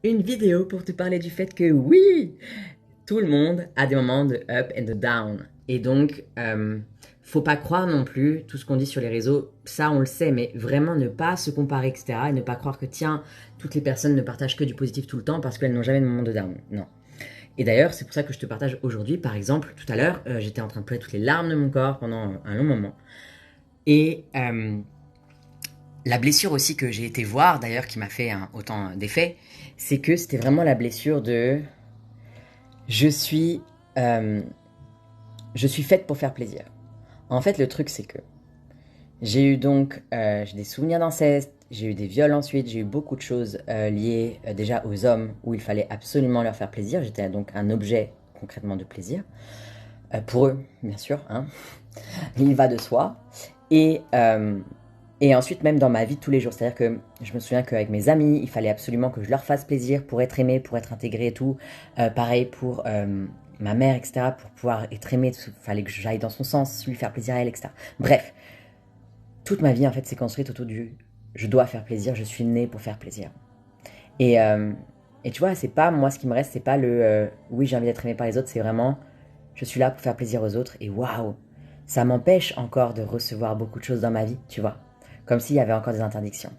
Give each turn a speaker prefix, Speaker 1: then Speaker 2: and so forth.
Speaker 1: une vidéo pour te parler du fait que oui, tout le monde a des moments de up and de down. Et donc, faut pas croire non plus tout ce qu'on dit sur les réseaux, ça on le sait, mais vraiment ne pas se comparer, etc. Et ne pas croire que tiens, toutes les personnes ne partagent que du positif tout le temps parce qu'elles n'ont jamais de moment de down. Non. Et d'ailleurs, c'est pour ça que je te partage aujourd'hui, par exemple, tout à l'heure, j'étais en train de pleurer toutes les larmes de mon corps pendant un long moment. Et la blessure aussi que j'ai été voir, d'ailleurs, qui m'a fait autant d'effet, c'est que c'était vraiment la blessure de je suis, euh, je suis faite pour faire plaisir. En fait, le truc, c'est que j'ai eu donc j'ai des souvenirs d'inceste, j'ai eu des viols ensuite, j'ai eu beaucoup de choses liées déjà aux hommes où il fallait absolument leur faire plaisir. J'étais donc un objet concrètement de plaisir. Pour eux, bien sûr, hein. Il va de soi. Et, euh, et ensuite, même dans ma vie de tous les jours, c'est-à-dire que je me souviens qu'avec mes amis, il fallait absolument que je leur fasse plaisir pour être aimé, pour être intégré et tout. Pareil pour ma mère, etc. Pour pouvoir être aimé, il fallait que j'aille dans son sens, lui faire plaisir à elle, etc. Bref, toute ma vie, en fait, s'est construite autour du je dois faire plaisir, je suis né pour faire plaisir. Et, euh, et tu vois, c'est pas, moi, ce qui me reste, c'est pas le oui, j'ai envie d'être aimé par les autres, c'est vraiment je suis là pour faire plaisir aux autres. Et waouh, ça m'empêche encore de recevoir beaucoup de choses dans ma vie, tu vois. Comme s'il y avait encore des interdictions.